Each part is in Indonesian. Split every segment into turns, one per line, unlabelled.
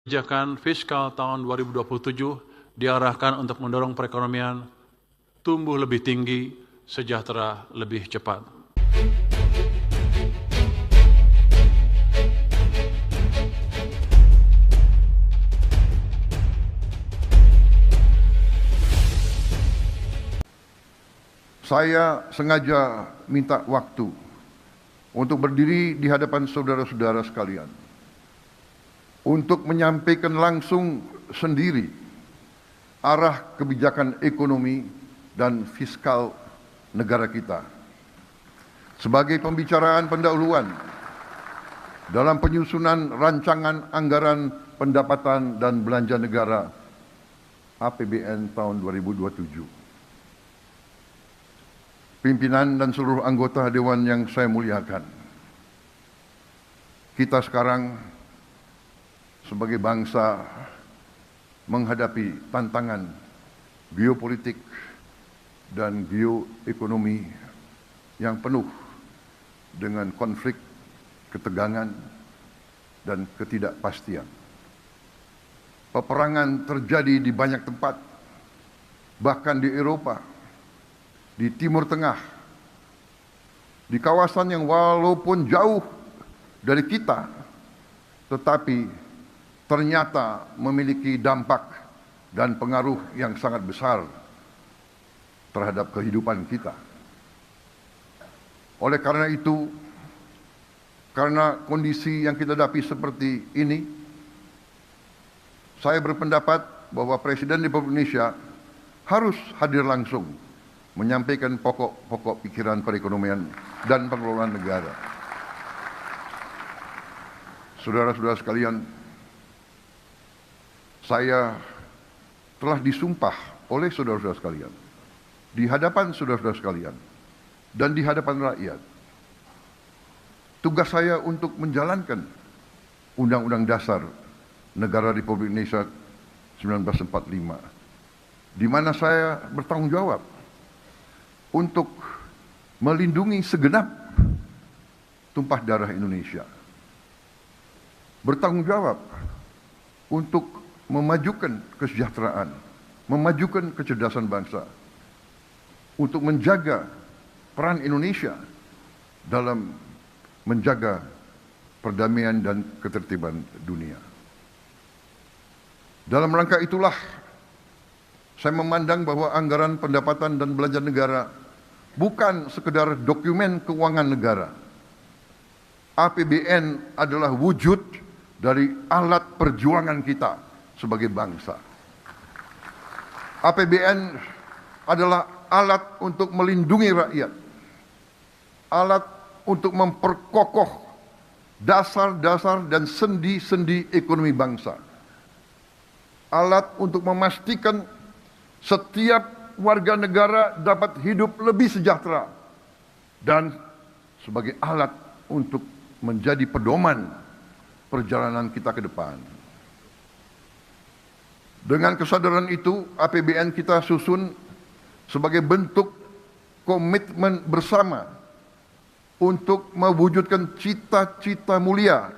Kebijakan fiskal tahun 2027 diarahkan untuk mendorong perekonomian tumbuh lebih tinggi, sejahtera lebih cepat.
Saya sengaja minta waktu untuk berdiri di hadapan saudara-saudara sekalian, untuk menyampaikan langsung sendiri arah kebijakan ekonomi dan fiskal negara kita. Sebagai pembicaraan pendahuluan dalam penyusunan rancangan anggaran pendapatan dan belanja negara APBN tahun 2027. Pimpinan dan seluruh anggota Dewan yang saya muliakan, kita sekarang sebagai bangsa menghadapi tantangan geopolitik dan geoekonomi yang penuh dengan konflik, ketegangan, dan ketidakpastian. Peperangan terjadi di banyak tempat, bahkan di Eropa, di Timur Tengah, di kawasan yang walaupun jauh dari kita, tetapi ternyata memiliki dampak dan pengaruh yang sangat besar terhadap kehidupan kita. Oleh karena itu, karena kondisi yang kita hadapi seperti ini, saya berpendapat bahwa Presiden Republik Indonesia harus hadir langsung menyampaikan pokok-pokok pikiran perekonomian dan pengelolaan negara. Saudara-saudara sekalian, saya telah disumpah oleh saudara-saudara sekalian, di hadapan saudara-saudara sekalian, dan di hadapan rakyat. Tugas saya untuk menjalankan Undang-Undang Dasar Negara Republik Indonesia 1945, di mana saya bertanggung jawab untuk melindungi segenap tumpah darah Indonesia. Bertanggung jawab untuk memajukan kesejahteraan, memajukan kecerdasan bangsa, untuk menjaga peran Indonesia dalam menjaga perdamaian dan ketertiban dunia. Dalam rangka itulah, saya memandang bahwa anggaran pendapatan dan belanja negara bukan sekedar dokumen keuangan negara. APBN adalah wujud dari alat perjuangan kita sebagai bangsa. APBN adalah alat untuk melindungi rakyat, alat untuk memperkokoh dasar-dasar dan sendi-sendi ekonomi bangsa, alat untuk memastikan setiap warga negara dapat hidup lebih sejahtera, dan sebagai alat untuk menjadi pedoman perjalanan kita ke depan. Dengan kesadaran itu, APBN kita susun sebagai bentuk komitmen bersama untuk mewujudkan cita-cita mulia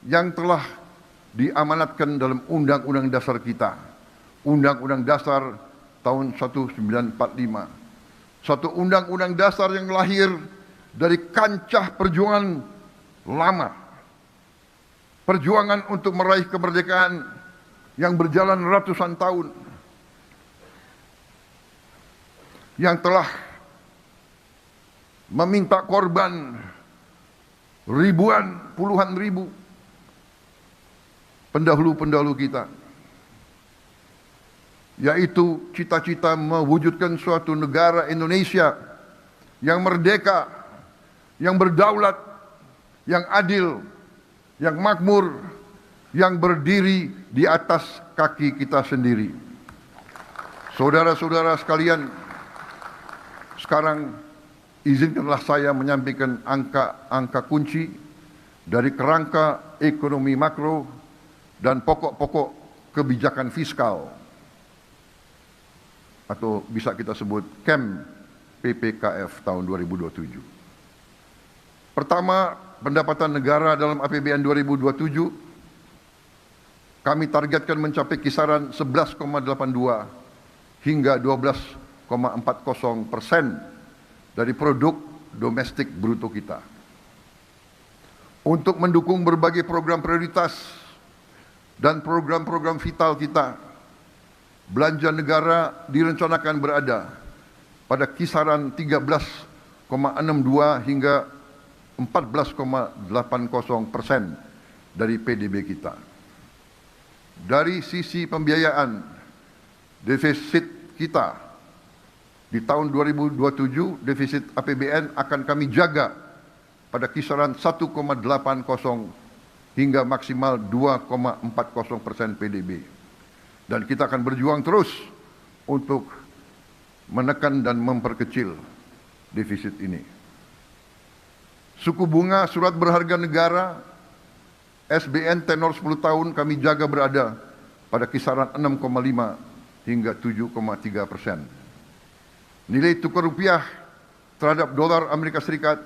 yang telah diamanatkan dalam Undang-Undang Dasar kita, Undang-Undang Dasar tahun 1945. Satu undang-undang dasar yang lahir dari kancah perjuangan lama. Perjuangan untuk meraih kemerdekaan yang berjalan ratusan tahun. Yang telah meminta korban ribuan, puluhan ribu pendahulu-pendahulu kita, yaitu cita-cita mewujudkan suatu negara Indonesia yang merdeka, yang berdaulat, yang adil, yang makmur, yang berdiri di atas kaki kita sendiri. Saudara-saudara sekalian, sekarang izinkanlah saya menyampaikan angka-angka kunci dari kerangka ekonomi makro dan pokok-pokok kebijakan fiskal, atau bisa kita sebut KEM PPKF tahun 2027. Pertama, pendapatan negara dalam APBN 2027 kami targetkan mencapai kisaran 11,82 hingga 12,40% dari produk domestik bruto kita. Untuk mendukung berbagai program prioritas dan program-program vital kita, belanja negara direncanakan berada pada kisaran 13,62 hingga 14,80% dari PDB kita. Dari sisi pembiayaan, defisit kita di tahun 2027, defisit APBN akan kami jaga pada kisaran 1,80 hingga maksimal 2,40% PDB. Dan kita akan berjuang terus untuk menekan dan memperkecil defisit ini. Suku bunga surat berharga negara SBN tenor 10 tahun kami jaga berada pada kisaran 6,5 hingga 7,3%. Nilai tukar rupiah terhadap dolar Amerika Serikat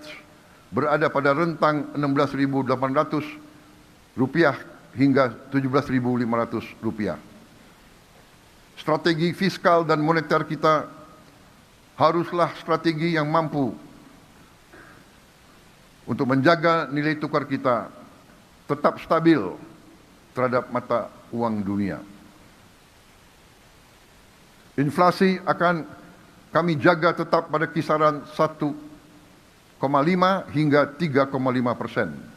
berada pada rentang 16.800 rupiah hingga 17.500 rupiah. Strategi fiskal dan moneter kita haruslah strategi yang mampu untuk menjaga nilai tukar kita tetap stabil terhadap mata uang dunia. Inflasi akan kami jaga tetap pada kisaran 1,5 hingga 3,5%.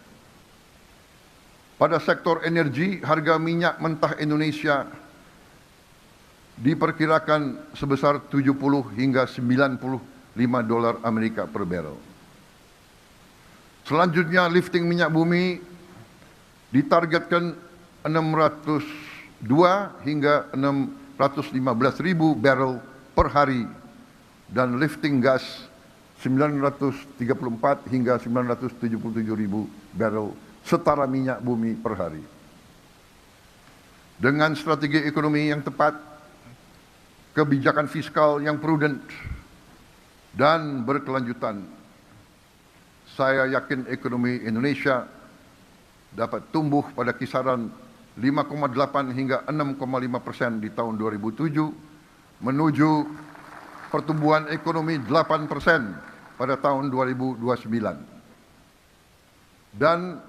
Pada sektor energi, harga minyak mentah Indonesia diperkirakan sebesar 70 hingga 95 dolar Amerika per barrel. Selanjutnya, lifting minyak bumi ditargetkan 602 hingga 615.000 barrel per hari dan lifting gas 934 hingga 977.000 barrel setara minyak bumi per hari. Dengan strategi ekonomi yang tepat, kebijakan fiskal yang prudent dan berkelanjutan, saya yakin ekonomi Indonesia dapat tumbuh pada kisaran 5,8 hingga 6,5% di tahun 2007 menuju pertumbuhan ekonomi 8% pada tahun 2029. Dan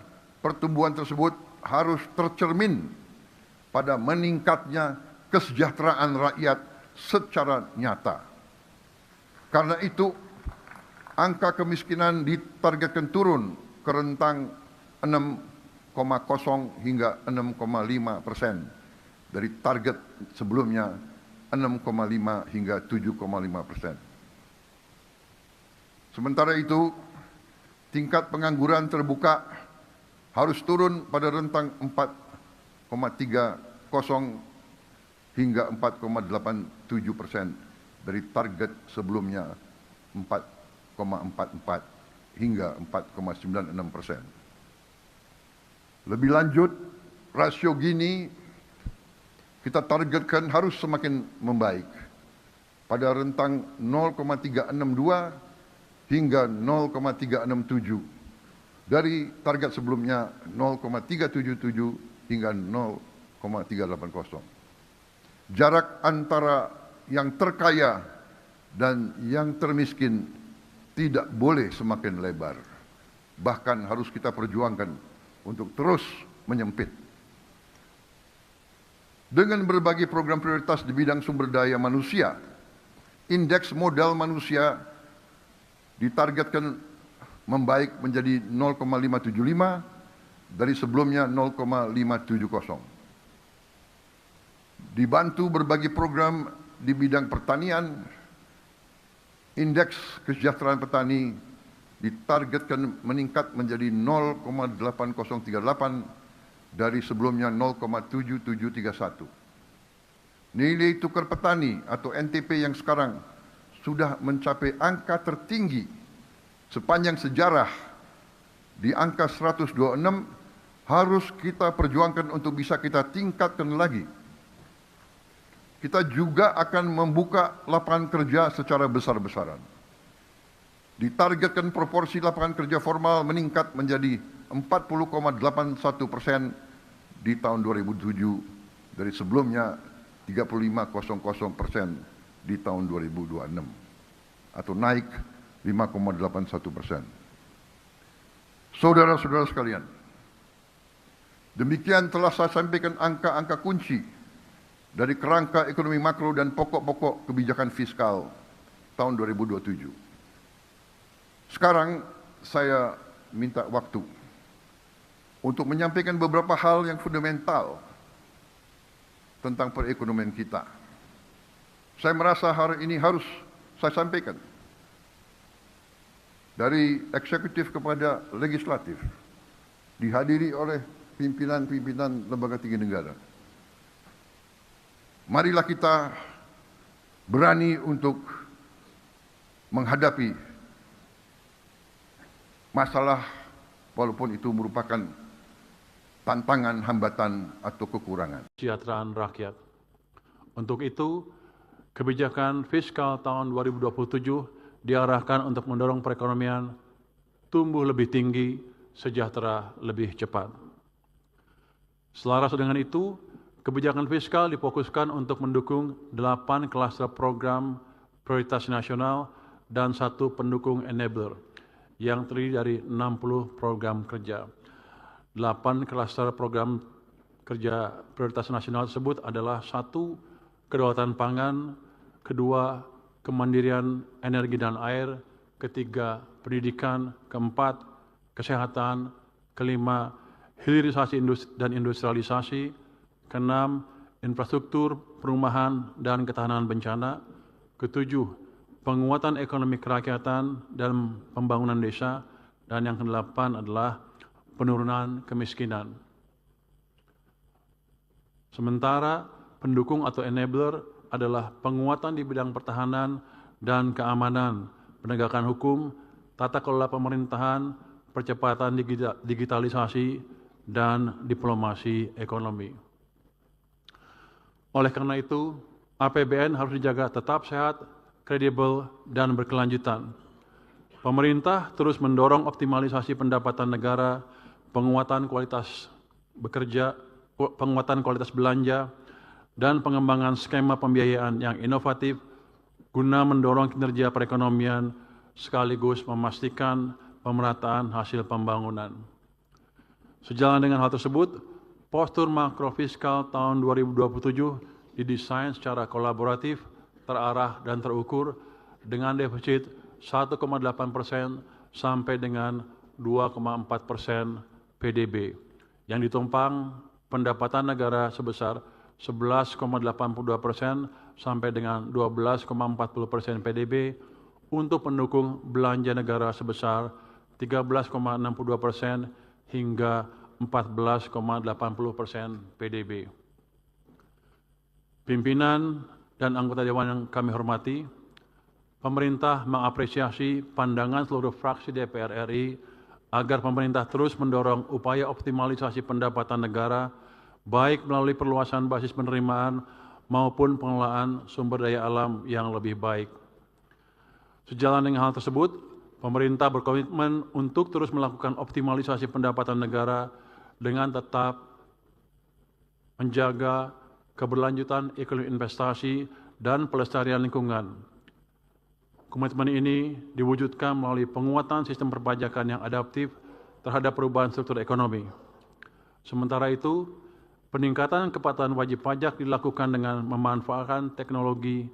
pertumbuhan tersebut harus tercermin pada meningkatnya kesejahteraan rakyat secara nyata. Karena itu, angka kemiskinan ditargetkan turun ke rentang 6,0 hingga 6,5% dari target sebelumnya 6,5 hingga 7,5%. Sementara itu, tingkat pengangguran terbuka harus turun pada rentang 4,30 hingga 4,87% dari target sebelumnya 4,44 hingga 4,96%. Lebih lanjut, rasio Gini kita targetkan harus semakin membaik pada rentang 0,362 hingga 0,367 dari target sebelumnya 0,377 hingga 0,380. Jarak antara yang terkaya dan yang termiskin tidak boleh semakin lebar. Bahkan harus kita perjuangkan untuk terus menyempit. Dengan berbagai program prioritas di bidang sumber daya manusia, indeks modal manusia ditargetkan membaik menjadi 0,575 dari sebelumnya 0,570. Dibantu berbagai program di bidang pertanian, indeks kesejahteraan petani ditargetkan meningkat menjadi 0,8038 dari sebelumnya 0,7731. Nilai tukar petani atau NTP yang sekarang sudah mencapai angka tertinggi sepanjang sejarah di angka 126, harus kita perjuangkan untuk bisa kita tingkatkan lagi. Kita juga akan membuka lapangan kerja secara besar-besaran. Ditargetkan proporsi lapangan kerja formal meningkat menjadi 40,81% di tahun 2007 dari sebelumnya 35,00% di tahun 2026 atau naik 5,81%. Saudara-saudara sekalian, demikian telah saya sampaikan angka-angka kunci dari kerangka ekonomi makro dan pokok-pokok kebijakan fiskal tahun 2027. Sekarang saya minta waktu untuk menyampaikan beberapa hal yang fundamental tentang perekonomian kita. Saya merasa hari ini harus saya sampaikan dari eksekutif kepada legislatif, dihadiri oleh pimpinan-pimpinan lembaga tinggi negara. Marilah kita berani untuk menghadapi masalah walaupun itu merupakan tantangan, hambatan, atau kekurangan.
Kesejahteraan rakyat. Untuk itu, kebijakan fiskal tahun 2027 diarahkan untuk mendorong perekonomian tumbuh lebih tinggi, sejahtera lebih cepat. Selaras dengan itu, kebijakan fiskal difokuskan untuk mendukung 8 klaster program prioritas nasional dan 1 pendukung enabler yang terdiri dari 60 program kerja. 8 klaster program kerja prioritas nasional tersebut adalah 1. Kedaulatan pangan, 2. Kemandirian energi dan air, 3. Pendidikan, 4. Kesehatan, 5. Hilirisasi dan industrialisasi, 6. Infrastruktur, perumahan, dan ketahanan bencana, 7. Penguatan ekonomi kerakyatan dan pembangunan desa, dan yang ke-8 adalah penurunan kemiskinan. Sementara pendukung atau enabler adalah penguatan di bidang pertahanan dan keamanan, penegakan hukum, tata kelola pemerintahan, percepatan digitalisasi, dan diplomasi ekonomi. Oleh karena itu, APBN harus dijaga tetap sehat, kredibel, dan berkelanjutan. Pemerintah terus mendorong optimalisasi pendapatan negara, penguatan kualitas bekerja, penguatan kualitas belanja, dan pengembangan skema pembiayaan yang inovatif guna mendorong kinerja perekonomian sekaligus memastikan pemerataan hasil pembangunan. Sejalan dengan hal tersebut, postur makrofiskal tahun 2027 didesain secara kolaboratif, terarah, dan terukur dengan defisit 1,8% sampai dengan 2,4% PDB yang ditumpang pendapatan negara sebesar 11,82% sampai dengan 12,40% PDB untuk pendukung belanja negara sebesar 13,62% hingga 14,80% PDB. Pimpinan dan anggota Dewan yang kami hormati, pemerintah mengapresiasi pandangan seluruh fraksi DPR RI agar pemerintah terus mendorong upaya optimalisasi pendapatan negara baik melalui perluasan basis penerimaan maupun pengelolaan sumber daya alam yang lebih baik. Sejalan dengan hal tersebut, pemerintah berkomitmen untuk terus melakukan optimalisasi pendapatan negara dengan tetap menjaga keberlanjutan ekonomi investasi dan pelestarian lingkungan. Komitmen ini diwujudkan melalui penguatan sistem perpajakan yang adaptif terhadap perubahan struktur ekonomi. Sementara itu, peningkatan kepatuhan wajib pajak dilakukan dengan memanfaatkan teknologi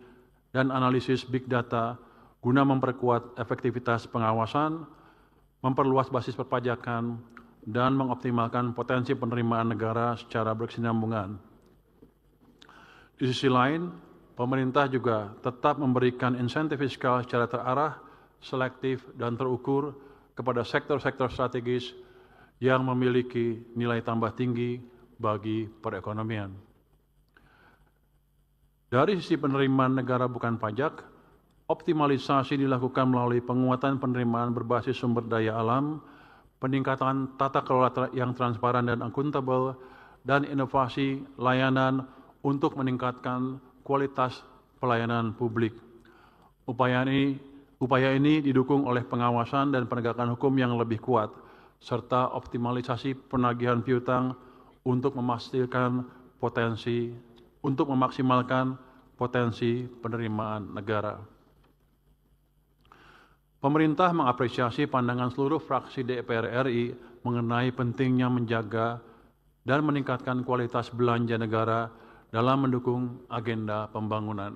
dan analisis big data guna memperkuat efektivitas pengawasan, memperluas basis perpajakan, dan mengoptimalkan potensi penerimaan negara secara berkesinambungan. Di sisi lain, pemerintah juga tetap memberikan insentif fiskal secara terarah, selektif, dan terukur kepada sektor-sektor strategis yang memiliki nilai tambah tinggi bagi perekonomian. Dari sisi penerimaan negara bukan pajak, optimalisasi dilakukan melalui penguatan penerimaan berbasis sumber daya alam, peningkatan tata kelola yang transparan dan akuntabel, dan inovasi layanan untuk meningkatkan kualitas pelayanan publik. Upaya ini didukung oleh pengawasan dan penegakan hukum yang lebih kuat, serta optimalisasi penagihan piutang untuk memaksimalkan potensi penerimaan negara. Pemerintah mengapresiasi pandangan seluruh fraksi DPR RI mengenai pentingnya menjaga dan meningkatkan kualitas belanja negara dalam mendukung agenda pembangunan.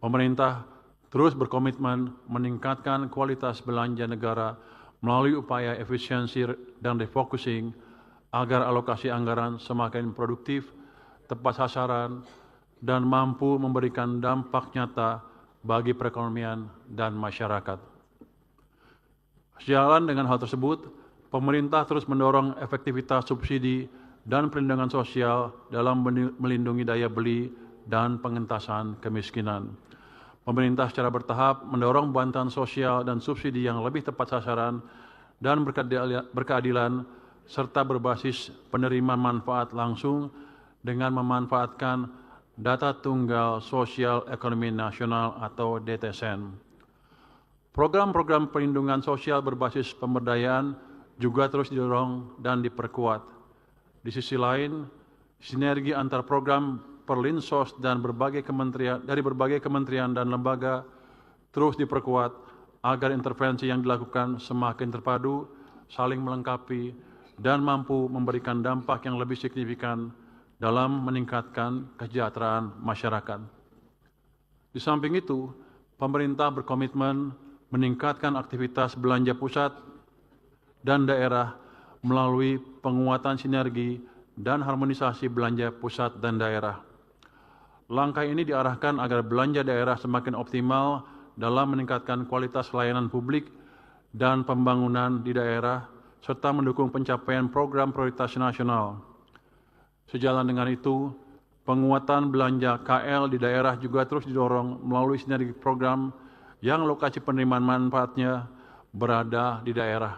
Pemerintah terus berkomitmen meningkatkan kualitas belanja negara melalui upaya efisiensi dan refocusing agar alokasi anggaran semakin produktif, tepat sasaran, dan mampu memberikan dampak nyata bagi perekonomian dan masyarakat. Sejalan dengan hal tersebut, pemerintah terus mendorong efektivitas subsidi dan perlindungan sosial dalam melindungi daya beli dan pengentasan kemiskinan. Pemerintah secara bertahap mendorong bantuan sosial dan subsidi yang lebih tepat sasaran dan berkeadilan serta berbasis penerimaan manfaat langsung dengan memanfaatkan Data Tunggal Sosial Ekonomi Nasional atau DTSN. Program-program perlindungan sosial berbasis pemberdayaan juga terus didorong dan diperkuat. Di sisi lain, sinergi antar program Perlinsos dan berbagai kementerian dan lembaga terus diperkuat agar intervensi yang dilakukan semakin terpadu, saling melengkapi, dan mampu memberikan dampak yang lebih signifikan dalam meningkatkan kesejahteraan masyarakat. Di samping itu, pemerintah berkomitmen meningkatkan aktivitas belanja pusat dan daerah melalui penguatan sinergi dan harmonisasi belanja pusat dan daerah. Langkah ini diarahkan agar belanja daerah semakin optimal dalam meningkatkan kualitas layanan publik dan pembangunan di daerah, serta mendukung pencapaian program prioritas nasional. Sejalan dengan itu, penguatan belanja KL di daerah juga terus didorong melalui sinergi program yang lokasi penerimaan manfaatnya berada di daerah,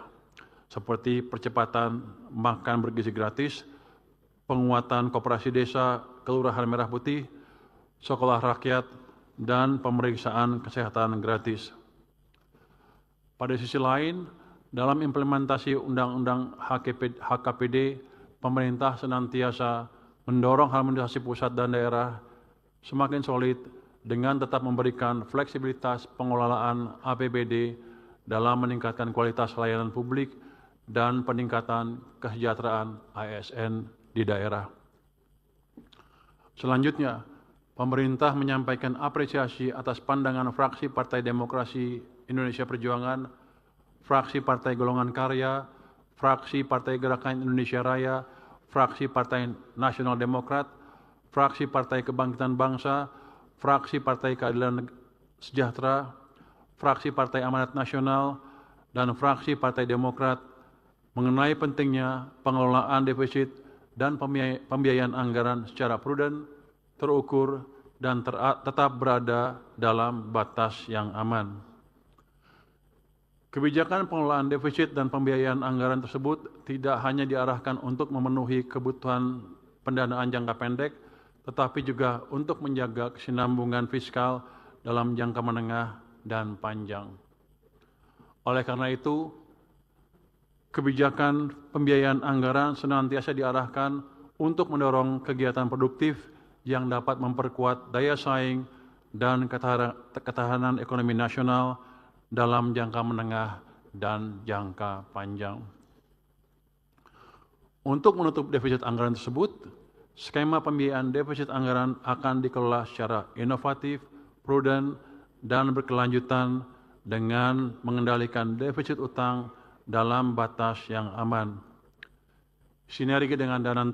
seperti percepatan makan bergizi gratis, penguatan koperasi desa, kelurahan merah putih, sekolah rakyat, dan pemeriksaan kesehatan gratis. Pada sisi lain, dalam implementasi Undang-Undang HKPD, pemerintah senantiasa mendorong harmonisasi pusat dan daerah semakin solid dengan tetap memberikan fleksibilitas pengelolaan APBD dalam meningkatkan kualitas layanan publik dan peningkatan kesejahteraan ASN di daerah. Selanjutnya, pemerintah menyampaikan apresiasi atas pandangan fraksi Partai Demokrasi Indonesia Perjuangan, fraksi Partai Golongan Karya, fraksi Partai Gerakan Indonesia Raya, fraksi Partai Nasional Demokrat, fraksi Partai Kebangkitan Bangsa, fraksi Partai Keadilan Sejahtera, fraksi Partai Amanat Nasional, dan fraksi Partai Demokrat mengenai pentingnya pengelolaan defisit dan pembiayaan anggaran secara prudent, terukur, dan tetap berada dalam batas yang aman. Kebijakan pengelolaan defisit dan pembiayaan anggaran tersebut tidak hanya diarahkan untuk memenuhi kebutuhan pendanaan jangka pendek, tetapi juga untuk menjaga kesinambungan fiskal dalam jangka menengah dan panjang. Oleh karena itu, kebijakan pembiayaan anggaran senantiasa diarahkan untuk mendorong kegiatan produktif yang dapat memperkuat daya saing dan ketahanan ekonomi nasional dalam jangka menengah dan jangka panjang. Untuk menutup defisit anggaran tersebut, skema pembiayaan defisit anggaran akan dikelola secara inovatif, prudent, dan berkelanjutan dengan mengendalikan defisit utang dalam batas yang aman. Sinergi dengan dana